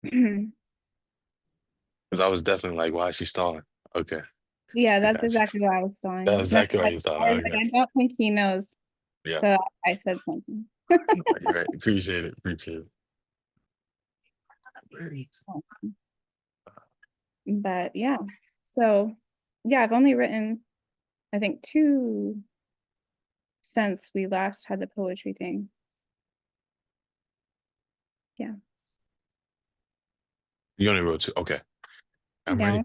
Because I was definitely like, why is she stalling? Okay, Yeah, I that's got you. exactly what I was That's doing. exactly why you stalling. Okay. I don't think he knows. Yeah. So I said something. You're right. Appreciate it. Appreciate it. But yeah. So yeah, I've only written, I think, two since we last had the poetry thing. Yeah. You only wrote two. Okay. I'm Yeah. ready.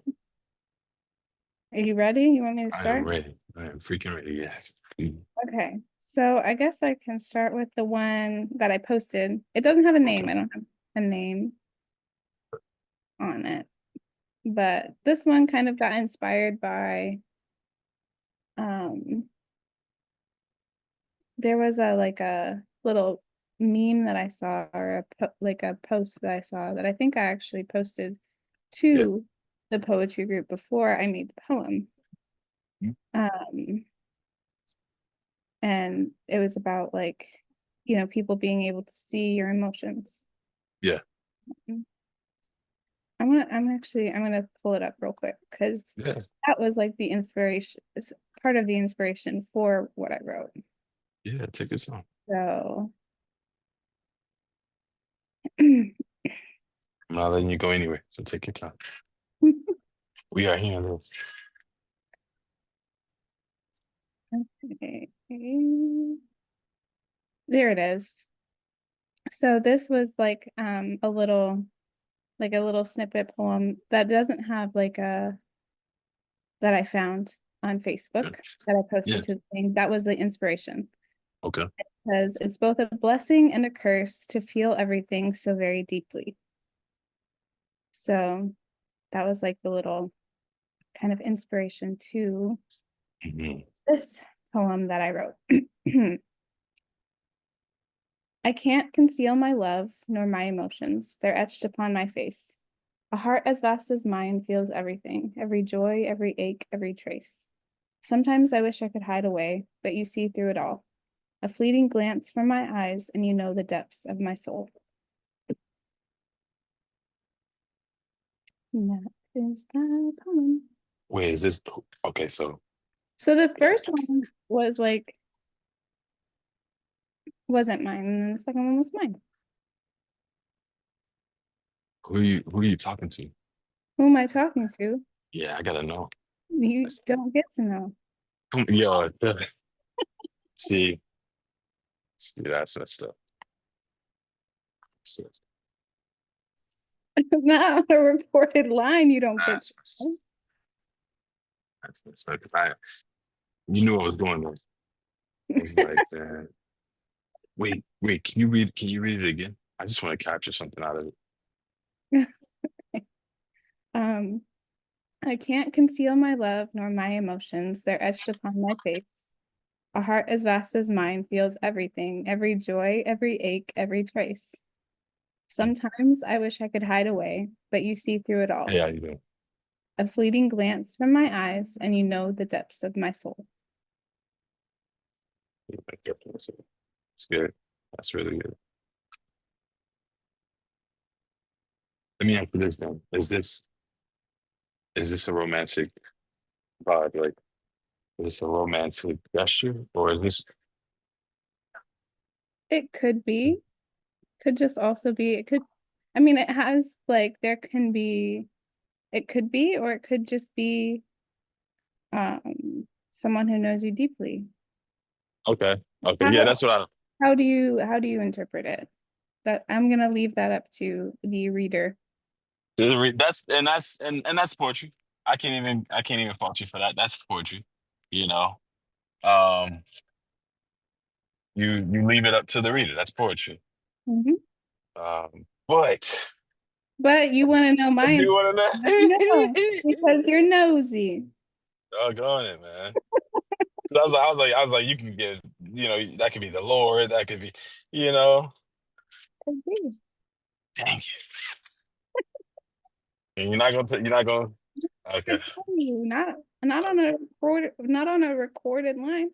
Are you ready? You want me to I am start? ready. I am freaking ready. Yes. Mm. Okay. So I guess I can start with the one that I posted. It doesn't have a name. Okay. I don't have a name on it. But this one kind of got inspired by um there was a like a little meme that I saw or like a post that I saw that I think I actually posted Yeah. to the poetry group before I made the poem. Mm. Um and it was about like people being able to see your emotions. Yeah. I'm gonna pull it up real quick because Yeah. that was like the inspiration, it's part of the inspiration for what I wrote. Yeah. Take your time. So I'm not letting you go anywhere. So take your time. We are here. This. okay. There it is. So this was like a little snippet poem that doesn't have like a that I found on Yeah. Facebook that I posted to Yes. the thing. That was the inspiration. Okay. It says it's both a blessing and a curse to feel everything so very deeply. So that was like the little kind of inspiration to Hmm. this poem that I wrote. I can't conceal my love nor my emotions. They're etched upon my face. A heart as vast as mine feels everything, every joy, every ache, every trace. Sometimes I wish I could hide away, but you see through it all. A fleeting glance from my eyes, and you know the depths of my soul. And that is the poem. Wait, is this okay? So So the first one was like, wasn't mine, and then the second one was mine. who are you talking to? Who am I talking to? Yeah, I gotta know. You don't get to know. Yo, see, see, that's messed up. Not on a recorded line, you don't get That's to messed, know. that's messed up. 'Cause you knew I was going there. I was like, wait, can you read? Can you read it again? I just want to capture something out of it. Um, I can't conceal my love nor my emotions. They're etched upon my face. A heart as vast as mine feels everything, every joy, every ache, every trace. Sometimes I wish I could hide away, but you see through it all. Hey, how you doing? A fleeting glance from my eyes, and you know the depths of my soul. It's good. That's really good. Let me ask you this then: is this a romantic vibe? Like, is this a romantic gesture, or is this? It could be, could just also be, it could, I mean, it has like, there can be, it could be, or it could just be someone who knows you deeply. Okay, okay, yeah, How that's what I. how do you interpret it? That I'm gonna leave that up to the reader. That's poetry. I can't even fault you for that. That's poetry. You know, um, you leave it up to the reader. That's poetry. Mhm. But But you want to know I my do insight. want Let me know to because you're nosy. know. Doggone it, man. 'Cause I was like, you can get, that could be the Lord, that could be, you know, Agree. dang it. And you're not gonna, okay. It's funny, not on a recorded line.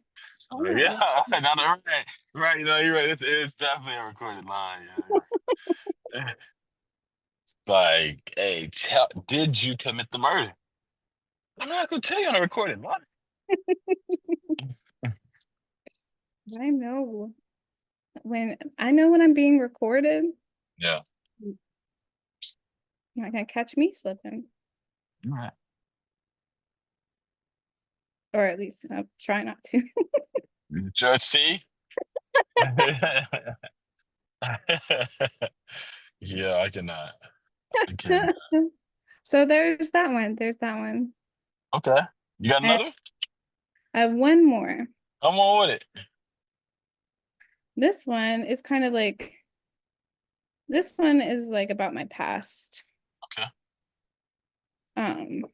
Oh Yeah, no. no, no, right, right. You're right. It's definitely a recorded line. Yeah. Like, hey, did you commit the murder? I'm not gonna tell you on a recorded line. I know when I'm being recorded, Yeah. you're not gonna catch me slipping, All right. or at least I'll try not to. Judge C. Yeah, I cannot. I can. So there's that one. There's that one. Okay. You got I, another? I have one more. Come on with it. This one is kind of like this one is like about my past. Okay. Um,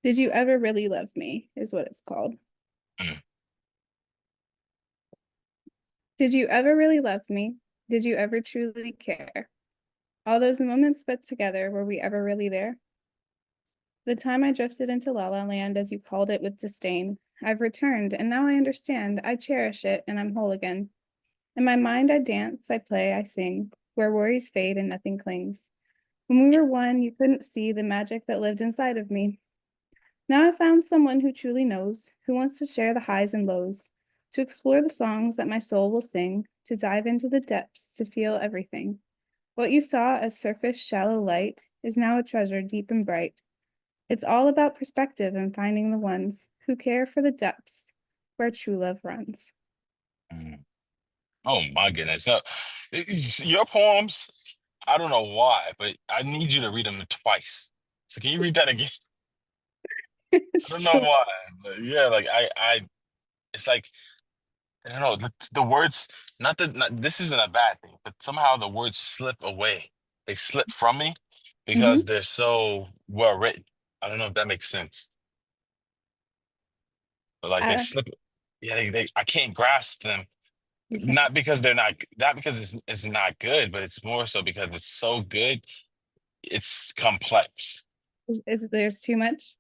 did you ever really love me? Is what it's called. Mm, Did you ever really love me? Did you ever truly care? All those moments spent together, were we ever really there? The time I drifted into La La Land, as you called it with disdain, I've returned, and now I understand. I cherish it, and I'm whole again. In my mind, I dance, I play, I sing, where worries fade and nothing clings. When we were one, you couldn't see the magic that lived inside of me. Now I've found someone who truly knows, who wants to share the highs and lows, to explore the songs that my soul will sing, to dive into the depths, to feel everything. What you saw as surface, shallow light is now a treasure deep and bright. It's all about perspective and finding the ones who care for the depths where true love runs. mm. Oh my goodness. No, your poems, I don't know why, but I need you to read them twice. So can you read that again? I don't know Sure. why, but yeah, like it's like I don't know the words. This isn't a bad thing, but somehow the words slip away. They slip from me because Mhm. they're so well written. I don't know if that makes sense, but like they Uh, slip. Yeah, they I can't grasp them. you can't. Not because not because it's not good, but it's more so because it's so good. It's complex. Is there's too much?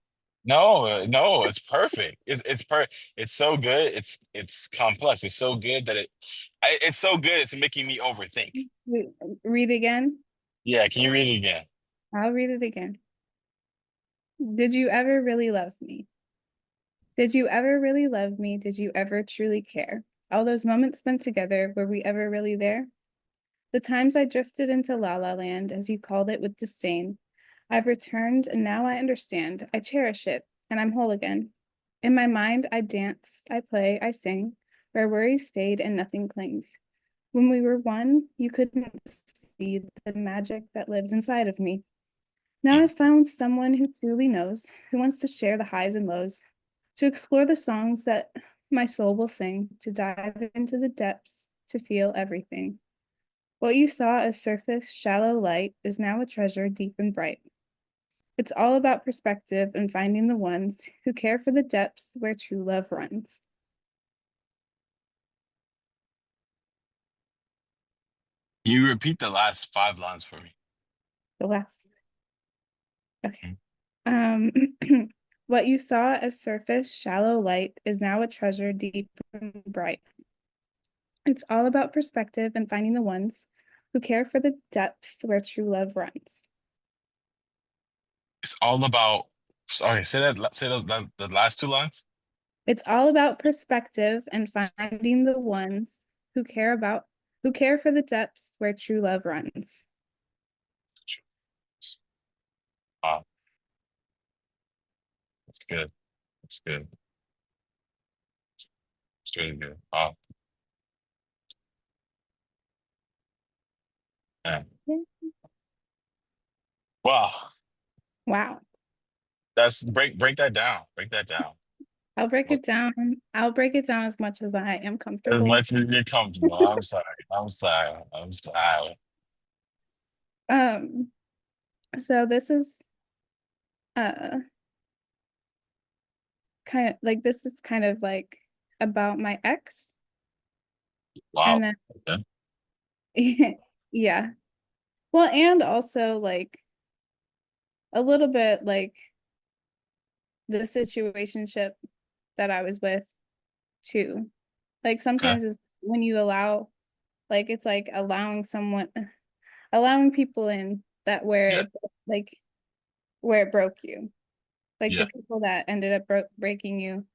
No, no, it's perfect. It's so good. It's complex. It's so good that it's so good. It's making me overthink. Re- Read again. Yeah, can you read it again? I'll read it again. Did you ever really love me? Did you ever really love me? Did you ever truly care? All those moments spent together, were we ever really there? The times I drifted into La La Land, as you called it with disdain, I've returned and now I understand. I cherish it, and I'm whole again. In my mind, I dance, I play, I sing, where worries fade and nothing clings. When we were one, you couldn't see the magic that lived inside of me. Now Mm, I've found someone who truly knows, who wants to share the highs and lows, to explore the songs that my soul will sing, to dive into the depths, to feel everything. What you saw as surface, shallow light is now a treasure deep and bright. It's all about perspective and finding the ones who care for the depths where true love runs. Can you repeat the last five lines for me? The last. Okay. Mm. Um, what you saw as surface, shallow light is now a treasure deep and bright. It's all about perspective and finding the ones who care for the depths where true love runs. It's all about. Sorry, say that. Say the last two lines. It's all about perspective and finding the ones who care about who care for the depths where true love runs. Wow, that's good. That's good. It's really good. Wow, man. Yeah. Wow, Wow. that's break that down. Break that down. I'll break it down. I'll break it down as much as I am As comfortable. much as you're comfortable. I'm sorry. I'm sorry. I'm sorry. Um, so this is uh this is kind of like about my ex Wow. and then Okay. yeah. Well, and also like a little bit like the situationship that I was with too. Like Okay. sometimes it's when you allow, like it's like allowing people in. that Yeah. like where it broke you. Like the Yeah. people that ended up breaking you,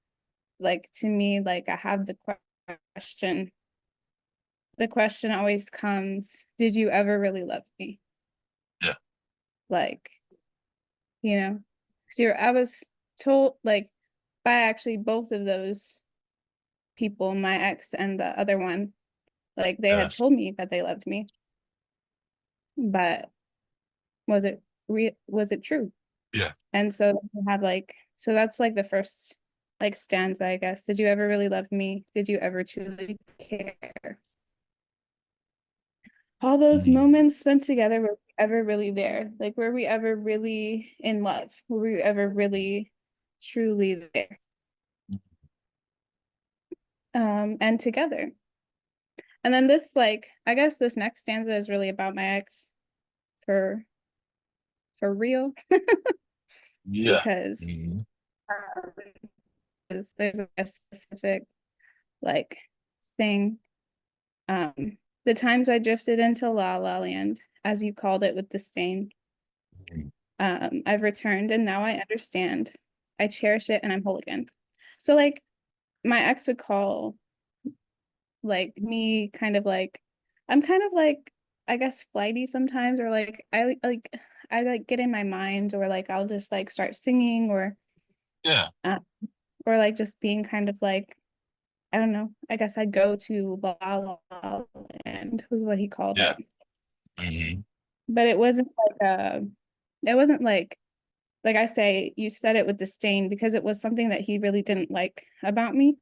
like to me, like I have question. The question always comes, did you ever really love me? Yeah. Like, you know, because I was told like by actually both of those people, my ex and the other one, like they had Yes. told me that they loved me, but was it true? Yeah. And so I had like so that's like the first like stanza, I guess. Did you ever really love me? Did you ever truly care? All those Mm. moments spent together, were we ever really there? Like were we ever really in love? Were we ever really truly there? And together. And then this like I guess this next stanza is really about my ex for for real Yeah. because Mhm. um, there's a specific like thing. The times I drifted into La La Land, as you called it with disdain. Mhm. I've returned and now I understand. I cherish it and I'm whole again. So like my ex would call like me kind of like I'm kind of like I guess flighty sometimes or like I like get in my mind or like I'll just like start singing Yeah. uh, or like just being kind of like I don't know. I guess I'd go to La La Land was what he called Yeah. it. Hmm. But it wasn't like I say, you said it with disdain because it was something that he really didn't like about me.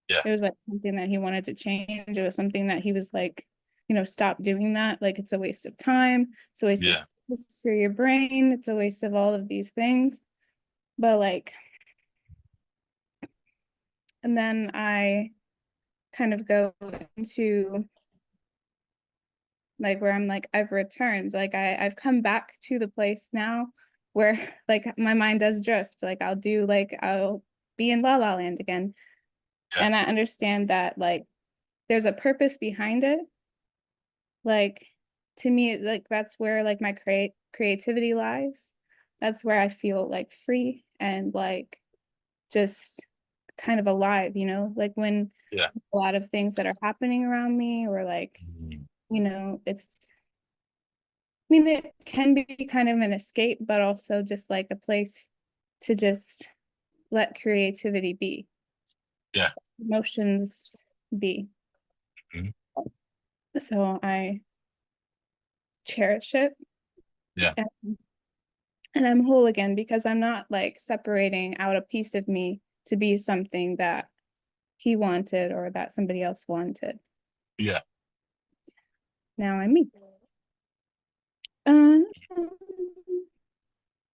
Yeah. It was like something that he wanted to change. It was something that he was like, stop doing that. Like it's a waste of time. It's a waste of Yeah. space for your brain. It's a waste of all of these things. But like, and then I kind of go into like where I'm like, I've returned. Like I've come back to the place now where like my mind does drift. Like I'll be in La La Land again. Yeah. And I understand that like there's a purpose behind it. Like to me, like that's where like my creativity lies. That's where I feel like free and like just kind of alive, like when Yeah. a lot of things that are happening around me or like, Mhm. it's I mean it can be kind of an escape, but also just like a place to just let creativity be, Yeah. emotions be. Mhm. So I cherish it Yeah. and, and I'm whole again because I'm not like separating out a piece of me to be something that he wanted or that somebody else wanted. Yeah. Now I'm me. Um,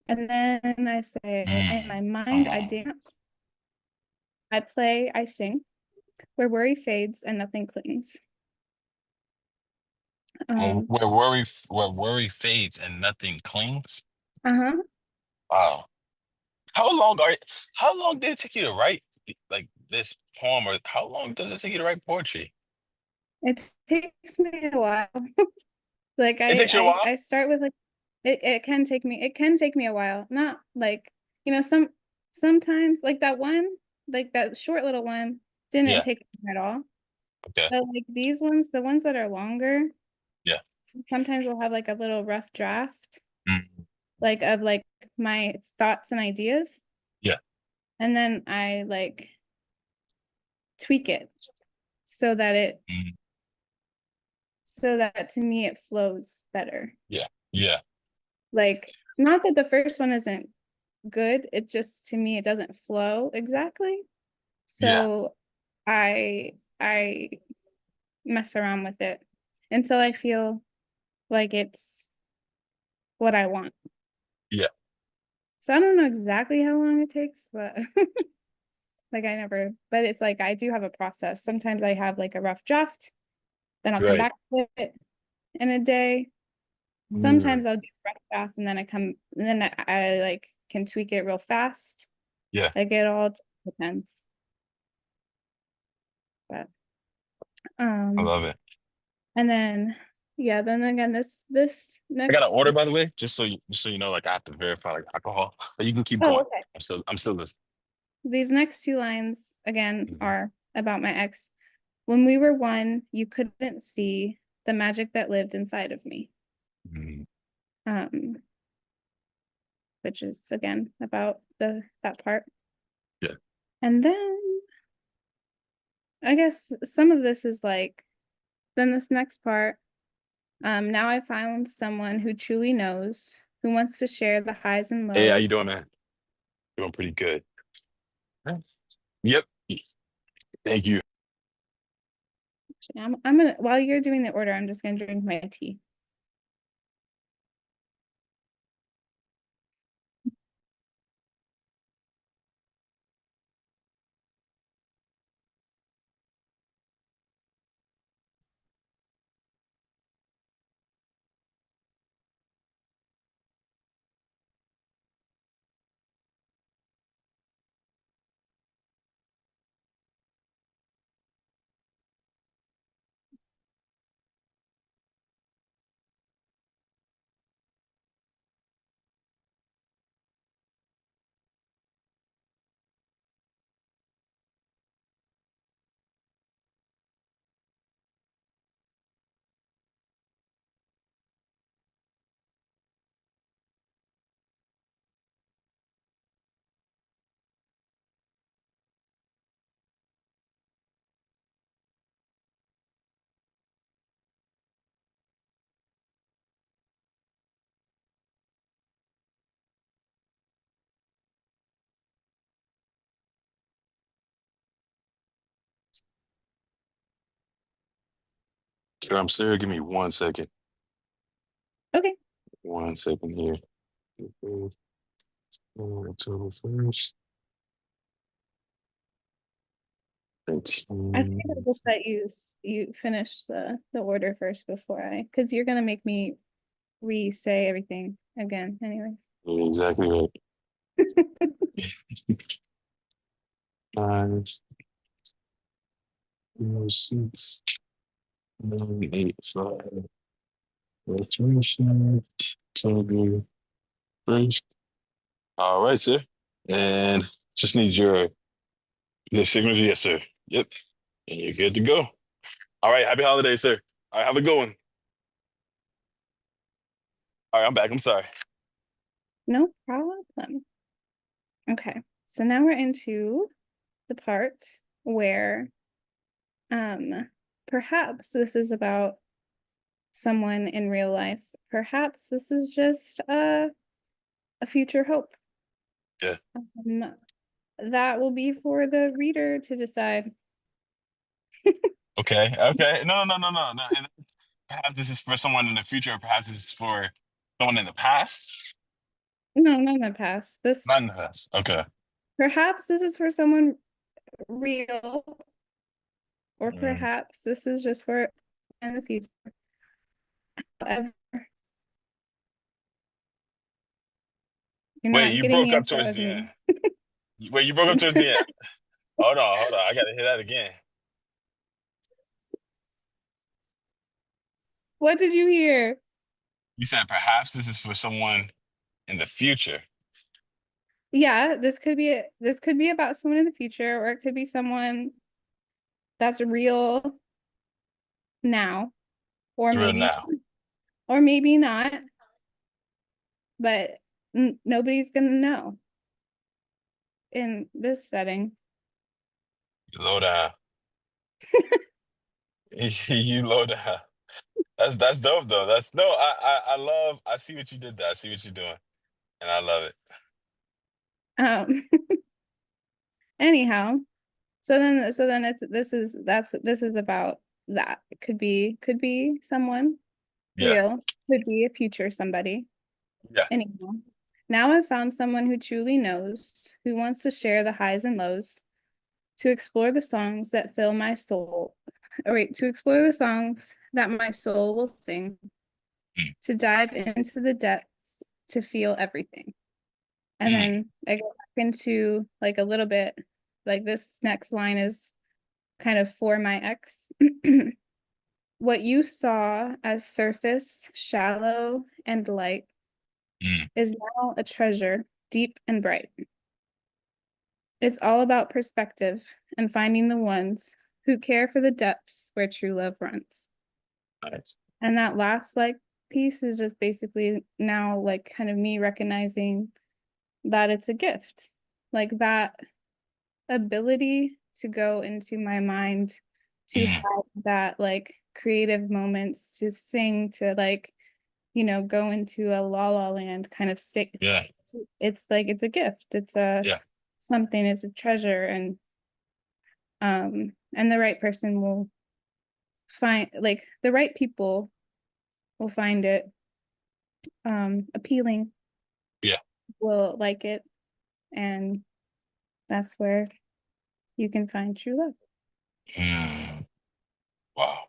and then I say, in Mm. my mind, Come I on. dance, I play, I sing, where worry fades and nothing clings. Well, Um, where worry fades and nothing clings. uh-huh. Wow. How long are how long did it take you to write like this poem, or how long does it take you to write poetry? It takes me a while. Like It takes you a while? I start with like it can take me a while. Not like, sometimes like that one, like that short little one didn't Yeah. take me at all. Okay. But like these ones, the ones that are longer, Yeah. sometimes we'll have like a little rough draft, Mm. like of like my thoughts and ideas. Yeah. And then I like tweak it so that Mm. to me it flows better. Yeah. Yeah. Like not that the first one isn't good, it just to me it doesn't flow exactly. Yeah. So I mess around with it until I feel like it's what I want. Yeah. So I don't know exactly how long it takes, but like I never, but it's like I do have a process. Sometimes I have like a rough draft, then I'll come Right. back to it in a day. Mm. Sometimes I'll do a rough draft and then and then I like can tweak it real fast. Yeah. Like it all depends. But I um love it. and then Yeah, then again, this I got an next. order, by the way, just so you know, like I have to verify like alcohol, but you can keep Oh, going. okay. I'm still listening. These next two lines again Mhm. are about my ex. When we were one, you couldn't see the magic that lived inside of me. Mhm. Um, which is again about the that part. Yeah. And then I guess some of this is like then this next part. Now I found someone who truly knows, who wants to share the highs and Hey, how lows. you doing, man? Doing pretty good. Nice. Yep. Thank you. I'm gonna while you're doing the order, I'm just gonna drink my tea. Sure, I'm serious. Give me 1 second. Okay. 1 second here. October 1st. I think I'll 13. just let you finish the order first before I because you're gonna make me re-say everything again anyways. Yeah, exactly right. 5, 6, 9, 8, 5. Restoration. October 1st. All right, sir. And just need your signature. Yes, sir. Yep. And you're good to go. All right. Happy holidays, sir. All right. Have a good one. All right. I'm back. I'm sorry. No problem. Okay. So now we're into the part where perhaps this is about someone in real life. Perhaps this is just a future hope. Yeah. Um, that will be for the reader to decide. Okay. Okay. No, no, no, no, no. And perhaps this is for someone in the future, or perhaps this is for someone in the past. No, not in the past. Not This in the past. Okay. perhaps this is for someone real, or Mm. perhaps this is just for in the future. However, you're Wait, not you getting broke the up answer towards of the end. me. Wait, you broke up towards the end. Hold on, hold on. I gotta hear that again. What did you hear? You said perhaps this is for someone in the future. Yeah, this could be about someone in the future, or it could be someone that's real now, or It's real maybe now. or maybe not, but nobody's gonna know in this setting. You low down. You low down. That's dope though. That's no, I see what you did there. I see what you're doing. And I love it. Um, anyhow, so then it's this is about that. It could be someone Yeah. real, could be a future somebody. Yeah. Anyhow, now I've found someone who truly knows, who wants to share the highs and lows, to explore the songs that fill my soul. Or wait, to explore the songs that my soul will sing, Mm. to dive into the depths, to feel everything. And Mm. then I go back into like a little bit, like this next line is kind of for my ex. What you saw as surface, shallow, and light Mm, is now a treasure, deep and bright. It's all about perspective and finding the ones who care for the depths where true love runs. nice. And that last like piece is just basically now like kind of me recognizing that it's a gift. Like that ability to go into my mind, to Mm, have that like creative moments, to sing, to like, go into a la la land kind of state. yeah, It's like it's a gift. It's a yeah. something, it's a treasure. And the right person will find like the right people will find it appealing, Yeah. will like it, and that's where you can find true love. Mm, wow.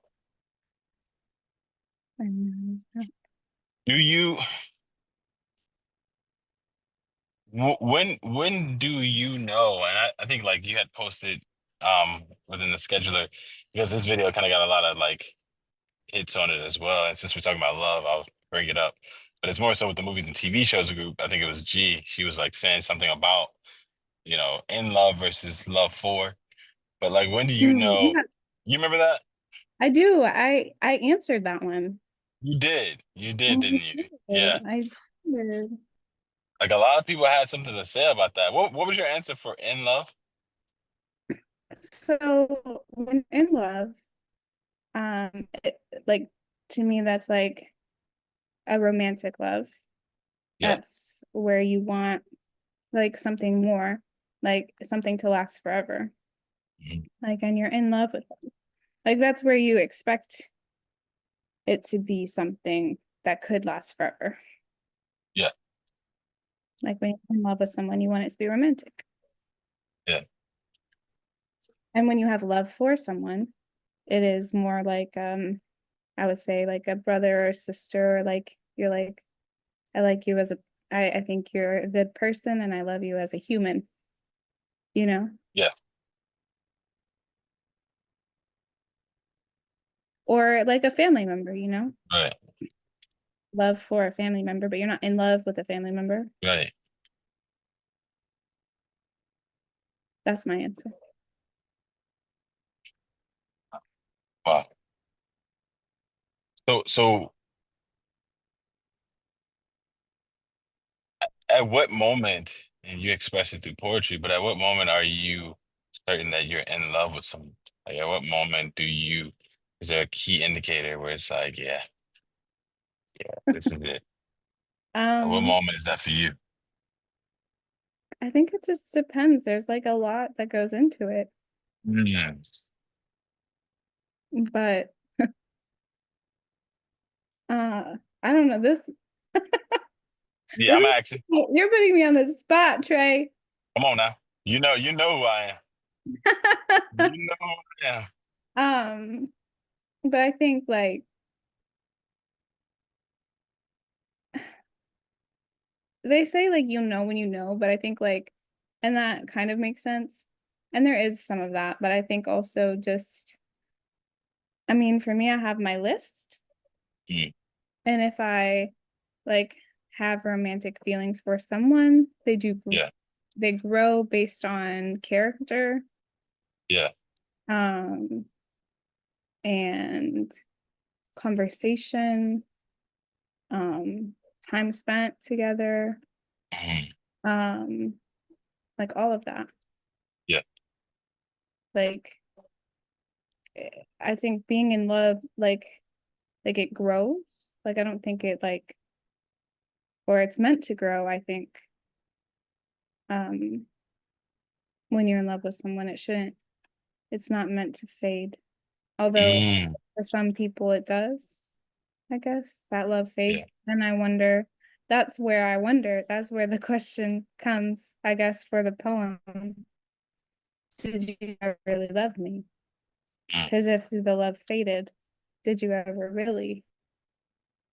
And, Do you when do you know? And I think like you had posted within the scheduler because this video kind of got a lot of like hits on it as well. And since we're talking about love, I'll bring it up. But it's more so with the movies and TV shows group. I think it was G. She was like saying something about, in love versus love for. But like when do you know? yeah, You remember that? I do. I answered that one. You did. You did, I didn't you? did. Yeah. I did. Like a lot of people had something to say about that. What was your answer for in love? So when in love, like to me, that's like a romantic love. Yeah. That's where you want like something more, like something to last forever. Mhm. Like, and you're in love with them. Like that's where you expect it to be something that could last forever. Yeah. Like when you're in love with someone, you want it to be romantic. Yeah. And when you have love for someone, it is more like I would say like a brother or sister, or like you're like, I like you as a I think you're a good person and I love you as a human, you know? Yeah. Or like a family member, you know? Right. Love for a family member, but you're not in love with a family member. Right. That's my answer. Wow. So at what moment, and you express it through poetry, but at what moment are you certain that you're in love with someone? Like at what moment is there a key indicator where it's like, yeah, this is it. At what Um, moment is that for you? I think it just depends. There's like a lot that goes into it. Mm. But I don't know. Yeah, This I'm is asking. you're putting me on the spot, Trey. Come on now. You know who I am. You know who I am. um, but I think like they say like when you know, but I think like and that kind of makes sense. And there is some of that, but I think also just I mean, for me, I have my list. Mm. And if I like have romantic feelings for someone, Yeah. they grow based on character, Yeah. um, and conversation, time spent together, Mhm. um, like all of that. Yeah. Like I think being in love, like it grows. Like I don't think it like or it's meant to grow, I think. Um, when you're in love with someone, it's not meant to fade. Although Mm. for some people it does, I guess. That love Yeah. fades. And I wonder, that's where the question comes, I guess, for the poem. Did you ever really love me? Mm. Because if the love faded, did you ever really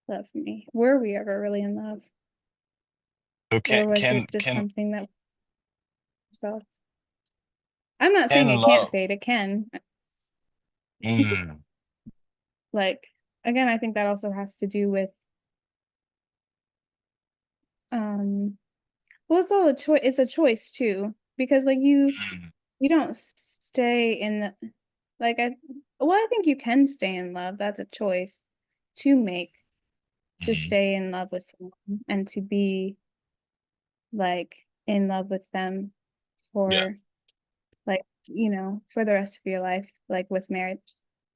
love me? Were we ever really in love? So Or was it just something that ourselves? I'm not saying can it can't love fade, it can. mm. like again, I think that also has to do with um well, it's all a choice. It's a choice too, because like Mm, you don't stay in the like I well, I think you can stay in love. That's a choice to make, to mhm. stay in love with someone and to be like in love with them Yeah, for like, for the rest of your life, like with marriage.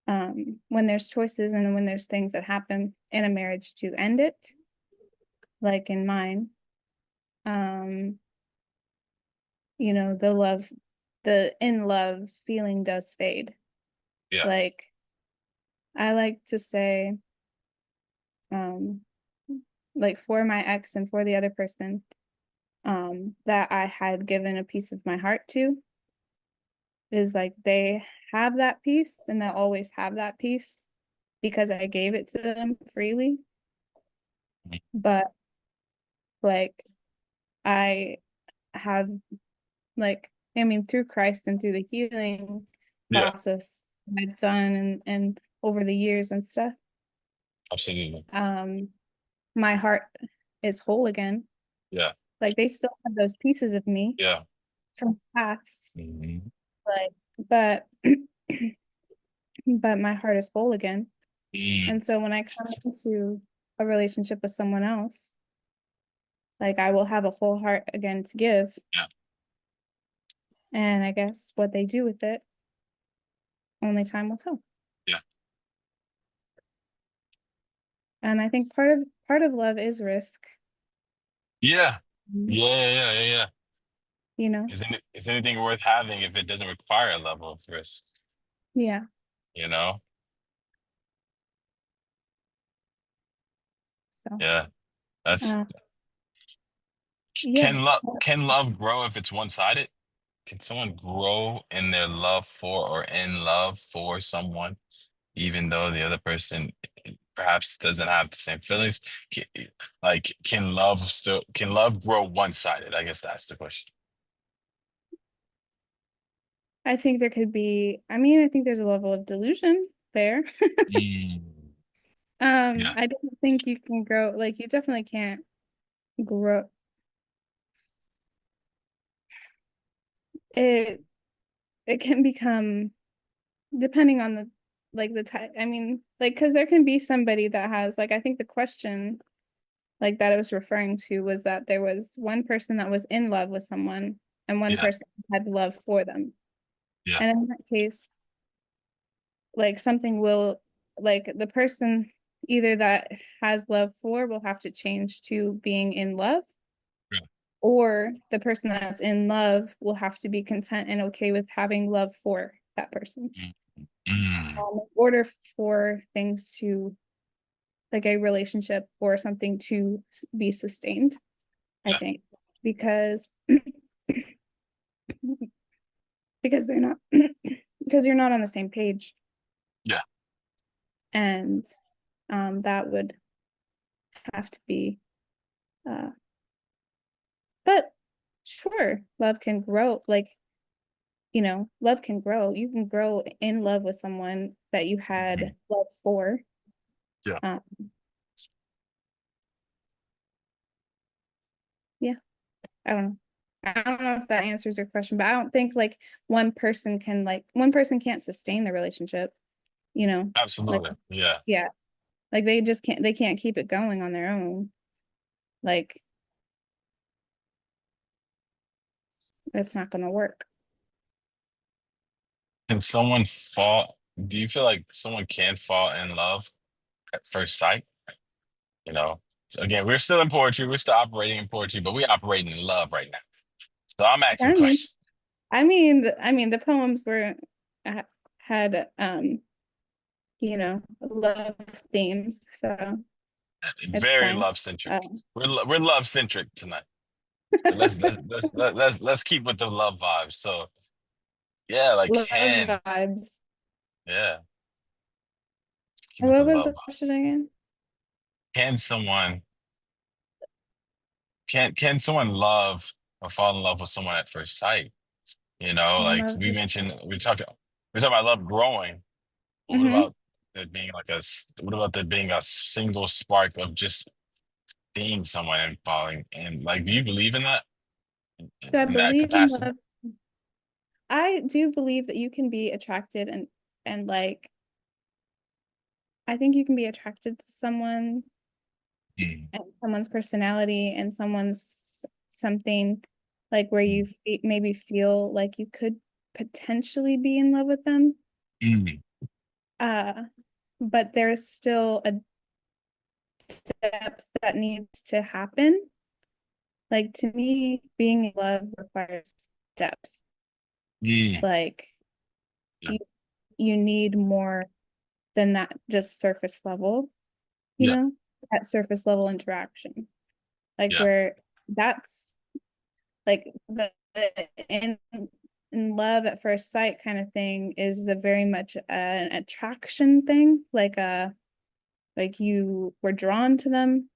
When there's choices and when there's things that happen in a marriage to end it, like in mine, um, the love, the in love feeling does fade. yeah, Like I like to say, um, like for my ex and for the other person, that I had given a piece of my heart to, is like they have that piece and they'll always have that piece because I gave it to them freely. mhm. But like I have like I mean through Christ and through the healing Yeah, process I've done and over the years and stuff, absolutely. um my heart is whole again. Yeah, Like they still have those pieces of me yeah. from past, Mhm. like but but my heart is whole again. Mm, And so when I come into a relationship with someone else, like I will have a whole heart again to give. yeah, And I guess what they do with it, only time will tell. yeah, And I think part of love is risk, yeah, mm, yeah, yeah, yeah, yeah. you know? Is anything worth having if it doesn't require a level of risk? Yeah. You know? So, Yeah. That's uh, yeah. can love grow if it's one-sided? Can someone grow in their love for or in love for someone, even though the other person perhaps doesn't have the same feelings? Can, like, can love grow one-sided? I guess that's the question. I think there could be, I mean, I think there's a level of delusion there. Mm, yeah, I don't think you can grow, like you definitely can't grow it. It can become depending on the like the type. I mean, like because there can be somebody that has like I think the question like that I was referring to was that there was one person that was in love with someone and one yeah, person had love for them. yeah, And in that case, like something will like the person either that has love for will have to change to being in love, yeah. or the person that's in love will have to be content and okay with having love for that person. Mm, mm, In order for things to like a relationship or something to be sustained, I yeah, think, because because they're not because you're not on the same page, yeah. and that would have to be uh but sure, love can grow, like love can grow. You can grow in love with someone that you had Mhm. love for. Yeah, um yeah, I don't know if that answers your question, but I don't think like one person can't sustain the relationship, like absolutely. Yeah. yeah, like they can't keep it going on their own. Like that's not gonna work. Can someone fall? Do you feel like someone can fall in love at first sight? You know, so again, we're still in poetry. We're still operating in poetry, but we're operating in love right now. So I'm asking I mean, questions. the poems were uh, had love themes, so it's Very fine. love centric. Um, We're love centric tonight. So let's keep with the love vibes. So yeah, like love vibes. yeah, keep And with the what was love the vibes. question again? Can someone can someone love or fall in love with someone at first sight? You know, I don't like know. we mentioned, we're talking about love growing. But what Mm-hmm. about there being like what about there being a single spark of just seeing someone and falling? And like, do you believe in that Do I in that believe in capacity? love? I do believe that you can be attracted and like I think you can be attracted to someone Mm, and someone's personality and someone's something like where you mm, maybe feel like you could potentially be in love with them. mm, Uh, but there's still a depth that needs to happen. Like to me, being in love requires depth. mm. Like Yeah, you you need more than that just surface level, you yeah, know, that surface level interaction. Like yeah, where that's like the in love at first sight kind of thing is a very much an attraction thing, like you were drawn to them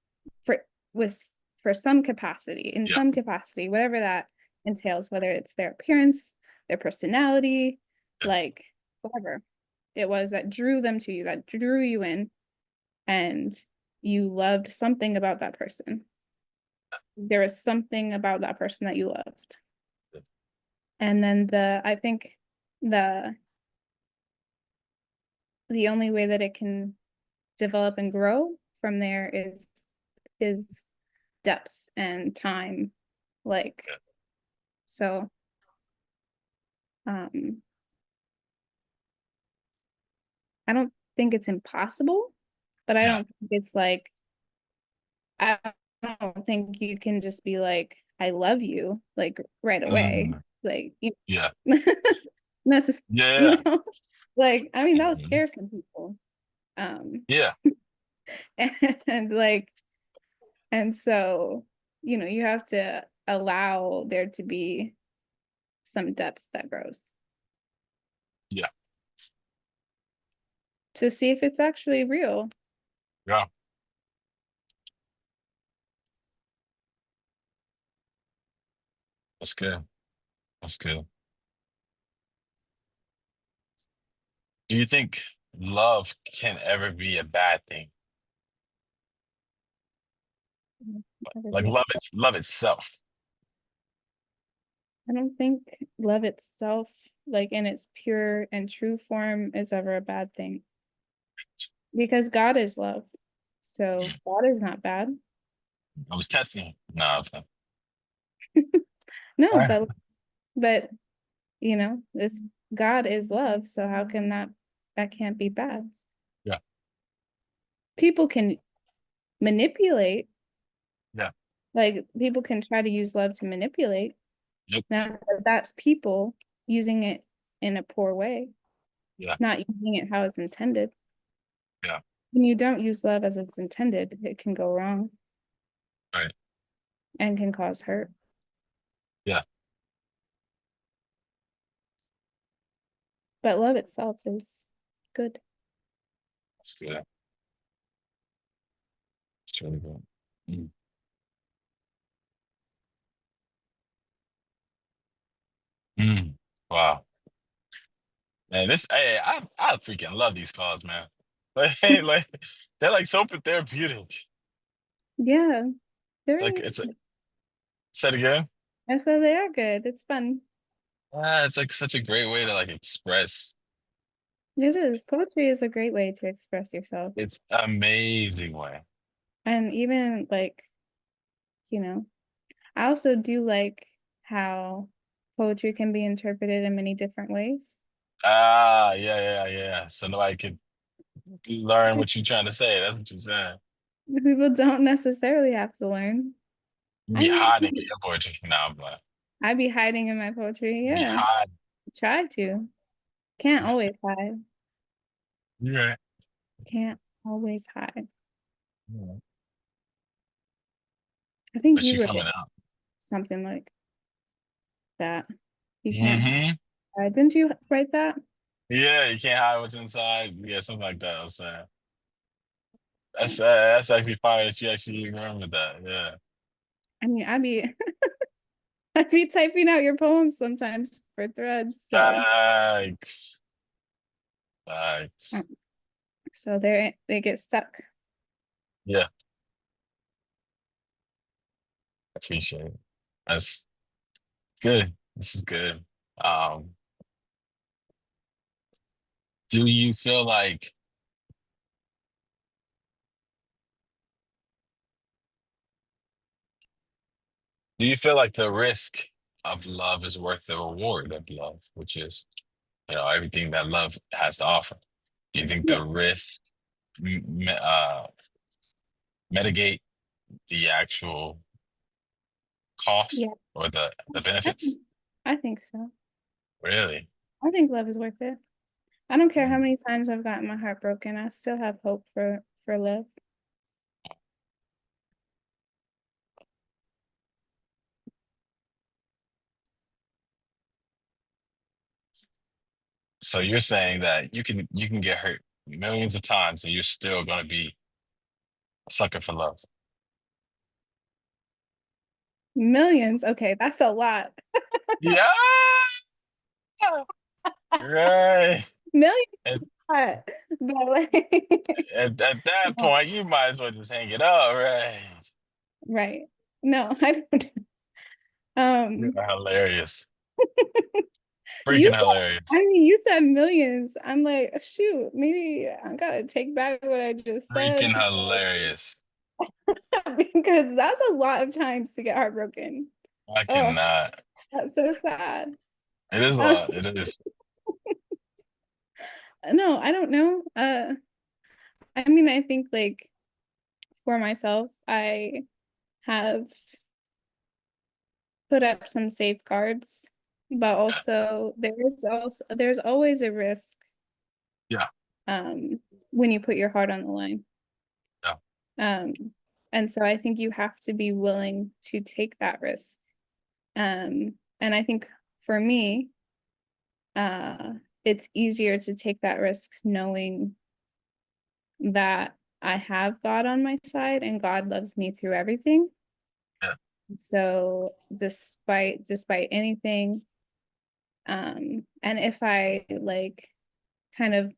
for with for some capacity, in yeah, some capacity, whatever that entails, whether it's their appearance, their personality, yeah, like whatever it was that drew them to you, that drew you in, and you loved something about that person. There was something about that person that you loved. And then I think the the only way that it can develop and grow from there is depth and time. Like yeah, so um I don't think it's impossible, but I yeah. don't think it's like I don't think you can just be like, I love you like right away. Mm, Like you yeah, necessarily, you yeah, know, like I mean that would mhm, scare some people. Um yeah, and like and so, you have to allow there to be some depth that grows yeah, to see if it's actually real. yeah. That's good. That's good. Do you think love can ever be a bad thing? Like love itself. I don't think love itself, like in its pure and true form, is ever a bad thing because God is love. So Mm. God is not bad. I was testing you. No, No, okay. but this God is love. So how can that can't be bad? Yeah, People can manipulate, yeah, like people can try to use love to manipulate. yep, Now that's people using it in a poor way, yeah, not using it how it's intended. yeah. When you don't use love as it's intended, it can go wrong Right. and can cause hurt. Yeah, But love itself is good. that's good. That's really good. Mm. Mm. Wow. Man, I freaking love these calls, man. Like they're like so therapeutic. Yeah, It's like they're it's like said again. I said they are good. It's fun. It's like such a great way to like express. It is. Poetry is a great way to express yourself. It's amazing way. And even like, you know, I also do like how poetry can be interpreted in many different ways. Ah, yeah, yeah, yeah. So nobody could learn what you're trying to say. That's what you're saying. People don't necessarily have to learn. You I be mean, hiding in your poetry. Nah, but I'd be hiding in my poetry. you be Yeah, hiding. try to. Can't always hide. You're right. Can't always hide. Yeah. I think But you you wrote coming out. something like that. You can't Hmm. hide. Didn't you write that? Yeah, you can't hide what's inside. Yeah, something like that. I was saying. That's actually fine that you actually remember that. Yeah. I mean, I'd be typing out your poems sometimes for threads. So Thanks. uh, Thanks. So they get stuck. Yeah, I appreciate it. That's good. This is good. Um, do you feel like do you feel like the risk of love is worth the reward of love, which is, everything that love has to offer? Do you think Yeah. the risk mitigate the actual cost Yeah. or the I benefits? think, I think so. Really? I think love is worth it. I don't care how Mm. many times I've gotten my heart broken. I still have hope for love. So you're saying that you can get hurt millions of times and you're still gonna be a sucker for love. Millions. Okay, that's a lot. Yeah, right. Millions, At, but like, at that no, point, you might as well just hang it up, right? right. No, I don't. You're Um, hilarious. you Freaking said, I hilarious. mean, you said millions. I'm like, shoot, maybe I gotta take back what I just said Freaking hilarious. because that's a lot of times to get heartbroken. I Oh, cannot. that's so sad. It is a Um, lot. It is. no, I don't know. I mean, I think like for myself, I have put up some safeguards, but Yeah. there's always a risk Yeah. um when you put your heart on the line. Yeah. Um and so I think you have to be willing to take that risk. And I think for me, uh it's easier to take that risk knowing that I have God on my side and God loves me through everything. Yeah. So despite anything, and if I like kind of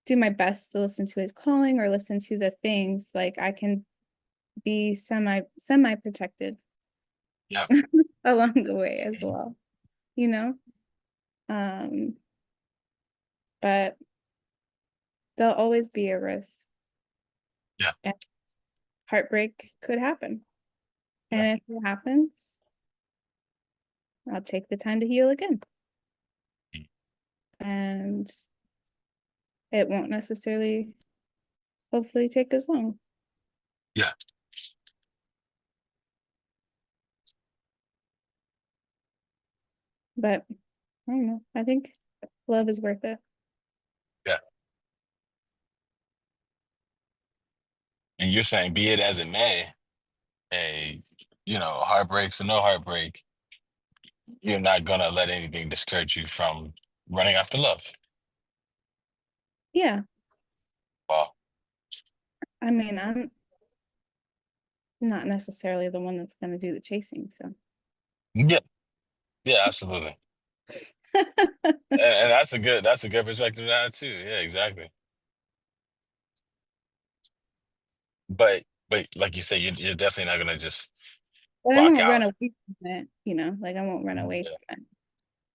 do my best to listen to his calling or listen to the things, like I can be semi protected Yeah. along the way as well, you know? Um, but there'll always be a risk Yeah. and heartbreak could happen. Yeah. And if it happens, I'll take the time to heal again. Mm. And it won't necessarily hopefully take as long. Yeah. But I don't know. I think love is worth it. Yeah. And you're saying, be it as it may, a heartbreaks or no heartbreak, you're not gonna let anything discourage you from running after love. Yeah. Wow. I mean, I'm not necessarily the one that's going to do the chasing. So, Yeah. Yeah, absolutely. And that's a good perspective now too. Yeah, exactly. But like you say, you're definitely not gonna just but I rock won't out. run away from it, like I won't run away Yeah. from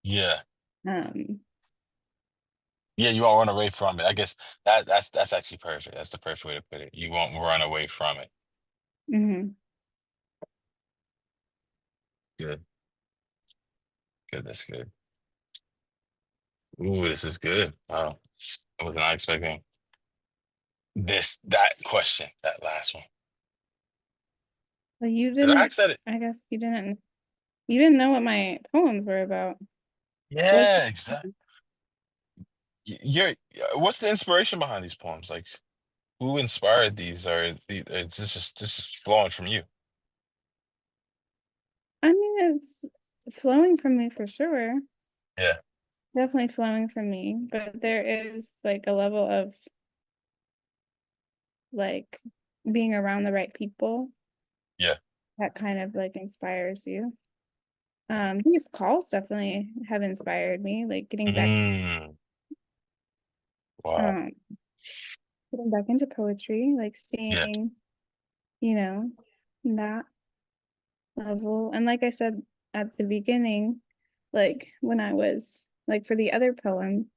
Yeah. it. Yeah, you won't run away from it. I guess that's actually perfect. That's the perfect way to put it. You won't run away from it. Mhm. Good. Good. That's good. Ooh, this is good. Wow. I was not expecting that question, that last one. But Did I ask that? I guess you didn't know what my poems were about. What's Yeah, exactly. What's the inspiration behind these poems? Like, who inspired these? Or it's just flowing from you? I mean, it's flowing from me for sure. Yeah, Definitely flowing from me, but there is like a level of like being around the right people yeah. that kind of like inspires you. These calls definitely have inspired me, like getting back. Mm, wow. Um, getting back into poetry, like Yeah, seeing, you know, that level. And like I said at the beginning, like when I was like for the other poem,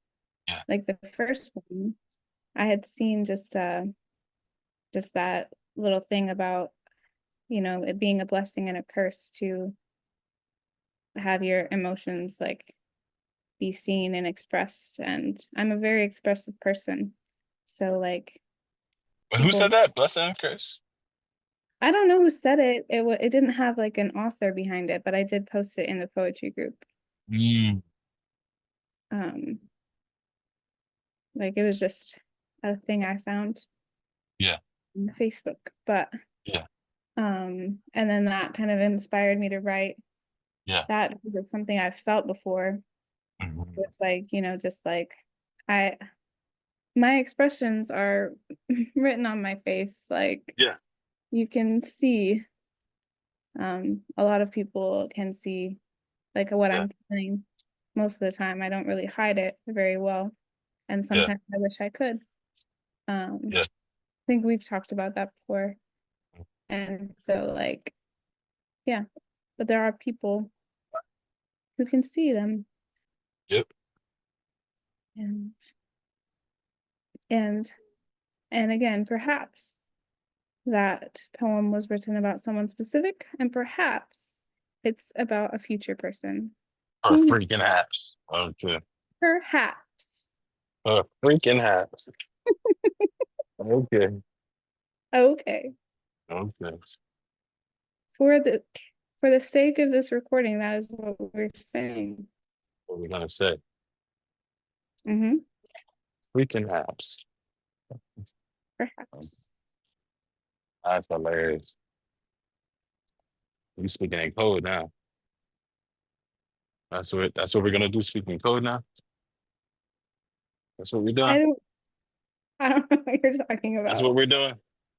yeah. like the first one, I had seen just that little thing about, it being a blessing and a curse to have your emotions like be seen and expressed. And I'm a very expressive person. So like But who said people, that? Blessing and curse? I don't know who said it. It didn't have like an author behind it, but I did post it in the poetry group. Mm, Um, like it was just a thing I found yeah, on Facebook. But yeah, and then that kind of inspired me to write yeah. that because it's something I've felt before. Mhm. It's like, just like I my expressions are written on my face. Like Yeah, you can see, a lot of people can see like what yeah, I'm feeling most of the time. I don't really hide it very well. And yeah, sometimes I wish I could. yeah. I think we've talked about that before. And so like, yeah, but there are people who can see them. Yep. And and and again, perhaps that poem was written about someone specific, and perhaps it's about a future person. Or Who knows? freaking apps. Okay. Perhaps. Freaking apps. Okay. Okay. Okay. For the for the sake of this recording, that is what we're saying. What are we gonna say? Mm-hmm. Freaking apps. Perhaps. That's hilarious. You speaking in code now. That's what we're gonna do, speaking code now. That's what we're doing. I don't I don't know what you're talking That's about. what we're doing.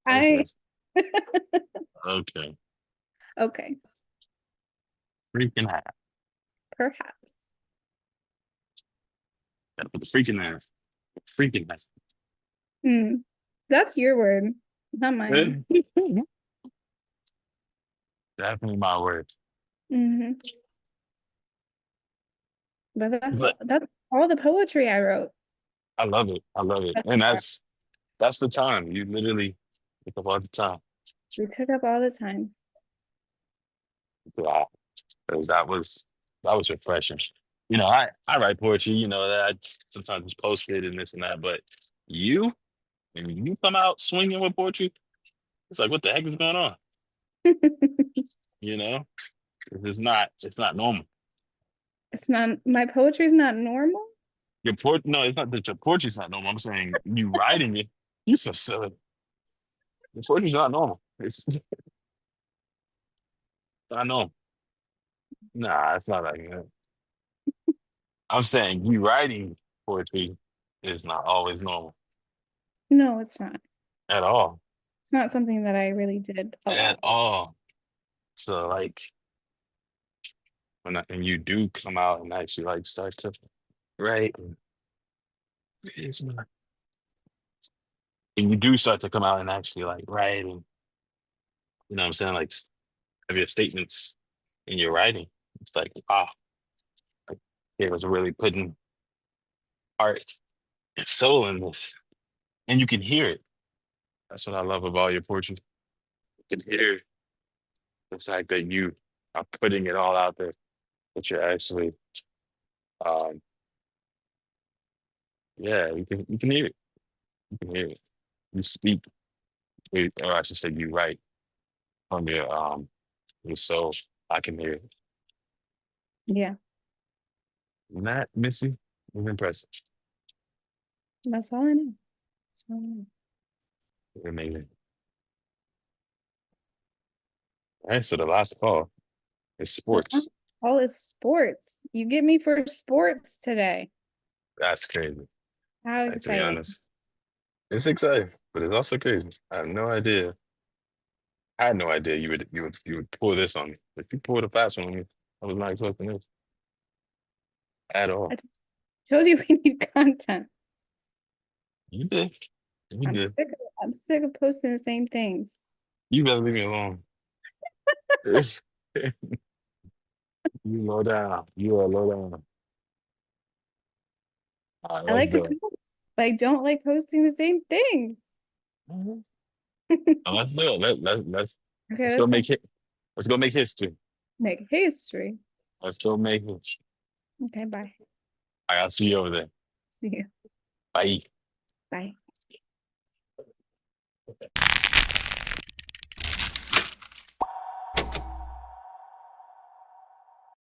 Okay. I Okay. okay. Freaking app. Perhaps. Gotta put the freaking app. Freaking app. Mm. That's your word, not mine. Definitely my word. Hmm. But It's like that's all the poetry I wrote. I love it. I love it. And that's the time. You literally pick up all the time. We took up all the time. Wow. 'Cause that was refreshing. I write poetry, that I sometimes just post it and this and that, but you, when you come out swinging with poetry, it's like, what the heck is going on? You know, it's not normal. It's not my poetry's not normal. No, it's not that your poetry's not normal. I'm saying you writing it, you so silly. Your poetry's not normal. It's not normal. Nah, it's not like that. I'm saying you writing poetry is not always normal No, it's not. at all. It's not something that I really did a At lot. all. So like when you do come out and actually like start to write and you do start to come out and actually like write and what I'm saying, like have your statements in your writing. It's like, wow, like it was really putting heart and soul in this. And you can hear it. That's what I love about your poetry. You can hear the fact that you are putting it all out there, that you're actually um yeah, you can hear it. You can hear it. You speak, or I should say you write from your soul. I can hear it. Yeah, And that, Missy, was impressive. that's all I know. That's all I know. Amazing. All right, so the last call is The sports. all is sports. You get me for sports today. That's crazy. How Like, to be exciting. honest, it's exciting, but it's also crazy. I have no idea. I had no idea you would pull this on me. If you pulled a fast one on me, I was not expecting this at I all. told you we need content. You did. You I'm good. sick of I'm sick of posting the same things. You better leave me alone. You low down. You are low down. All right, I let's like to do it. post, but I don't like posting the same things. Mhm. Let's do it. Okay, Let's go let's go. make it. Let's go make history. Make history. Let's go make history. Okay, bye. All right, I'll see you over there. See you. Bye. Bye.